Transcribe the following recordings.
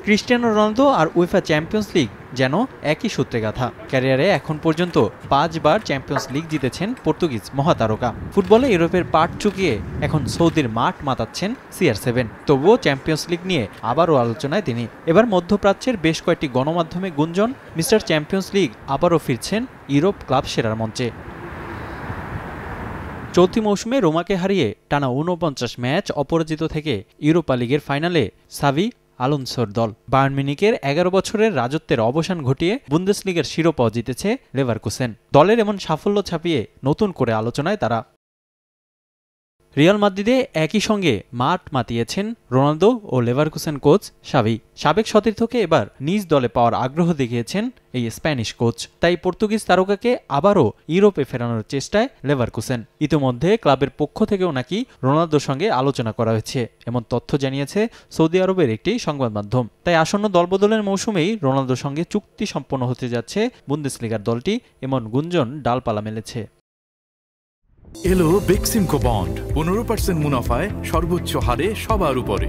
Cristiano Ronaldo আর UEFA champions league যেন একই সূত্রে গাঁথা। ক্যারিয়ারে এখন পর্যন্ত 5 বার চ্যাম্পিয়ন্স লিগ জিতেছেন পর্তুগিজ মহাতারকা। ফুটবলে ইউরোপের পাট চুকিয়ে এখন সৌদির মাঠ মাতাচ্ছেন CR7। তবুও চ্যাম্পিয়ন্স লিগ নিয়ে আবারও আলোচনায় তিনি। এবার মধ্যপ্রাচ্যের বেশ কয়েকটি গণমাধ্যমে গুঞ্জন, মিস্টার চ্যাম্পিয়ন্স লিগ আবারও ফিরছেন ইউরোপ ক্লাব সেরার মঞ্চে। চলতি মৌসুমে রোমাকে হারিয়ে টানা 49 ম্যাচ অপরাজিত থেকে ইউরোপা লিগের ফাইনালে সাভি আলোনসোর দল। বায়ার্ন মিউনিখের 11 বছরের রাজত্বের অবসান ঘটিয়ে বুন্দেসলিগার শিরোপাও জিতেছে লেভারকুসেন। দলের এমন সাফল্য ছাপিয়ে নতুন করে আলোচনায় তারা। রিয়াল মাদ্রিদে একই সঙ্গে মাঠ মাতিয়েছেন রোনালদো ও লেভারকুসেন কোচ সাভি। সাবেক সতীর্থকে এবার নিজ দলে পাওয়ার আগ্রহ দেখিয়েছেন এই স্প্যানিশ কোচ। তাই পর্তুগিজ তারকাকে আবারও ইউরোপে ফেরানোর চেষ্টায় লেভারকুসেন। ইতিমধ্যে ক্লাবের পক্ষ থেকেও নাকি রোনালদোর সঙ্গে আলোচনা করা হয়েছে, এমন তথ্য জানিয়েছে সৌদি আরবের একটি সংবাদ মাধ্যম। তাই আসন্ন দলবদলের মৌসুমেই রোনালদোর সঙ্গে চুক্তি সম্পন্ন হতে যাচ্ছে বুন্দেসলিগার দলটি, এমন গুঞ্জন ডালপালা মেলেছে। এলো বেক্সিমকো বন্ড 15% মুনাফায় সর্বোচ্চ হারে সবার উপরে।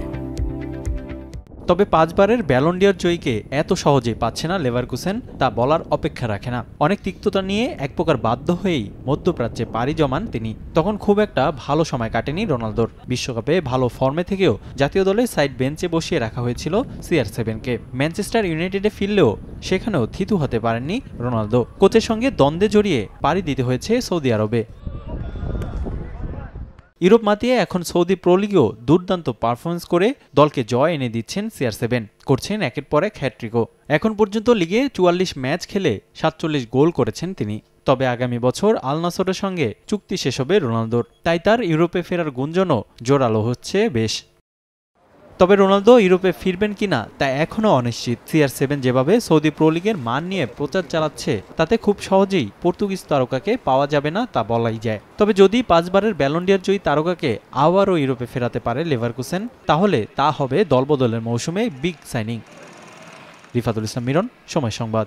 তবে 5 বারের ব্যালন ডি'অর জয়ীকে এত সহজেই পাচ্ছে না লেভারকুসেন, তা বলার অপেক্ষা রাখে না। অনেক তিক্ততা নিয়ে এক প্রকার বাধ্য হয়েই মধ্যপ্রাচ্যে পাড়ি জমান তিনি। তখন খুব একটা ভালো সময় কাটেনি রোনালদোর। বিশ্বকাপে ভালো ফর্মে থেকেও জাতীয় দলে সাইড বেঞ্চে বসিয়ে রাখা হয়েছিল CR7কে। ম্যানচেস্টার ইউনাইটেডে ফিরলেও সেখানেও থিতু হতে পারেননি রোনালদো। কোচের সঙ্গে দ্বন্দ্বে জড়িয়ে পাড়ি দিতে হয়েছে সৌদি আরবে। ইউরোপ মাতিয়ে এখন সৌদি প্রো লিগেও দুর্দান্ত পারফরমেন্স করে দলকে জয় এনে দিচ্ছেন CR7। করছেন একের পর এক হ্যাটট্রিকও। এখন পর্যন্ত লিগে 44 ম্যাচ খেলে 47 গোল করেছেন তিনি। তবে আগামী বছর আল নাসরের সঙ্গে চুক্তি শেষ হবে রোনালদোর। তাই তার ইউরোপে ফেরার গুঞ্জনও জোরালো হচ্ছে বেশ। তবে রোনালদো ইউরোপে ফিরবেন কিনা তা এখনও অনিশ্চিত। CR7 যেভাবে সৌদি প্রো লিগের মান নিয়ে প্রচার চালাচ্ছে, তাতে খুব সহজেই পর্তুগিজ তারকাকে পাওয়া যাবে না তা বলাই যায়। তবে যদি 5 বারের ব্যালন ডি'অর জয়ী তারকাকে আবারও ইউরোপে ফেরাতে পারে লেভারকুসেন, তাহলে তা হবে দলবদলের মৌসুমে বিগ সাইনিং। রিফাতুল ইসলাম মিরন, সময় সংবাদ।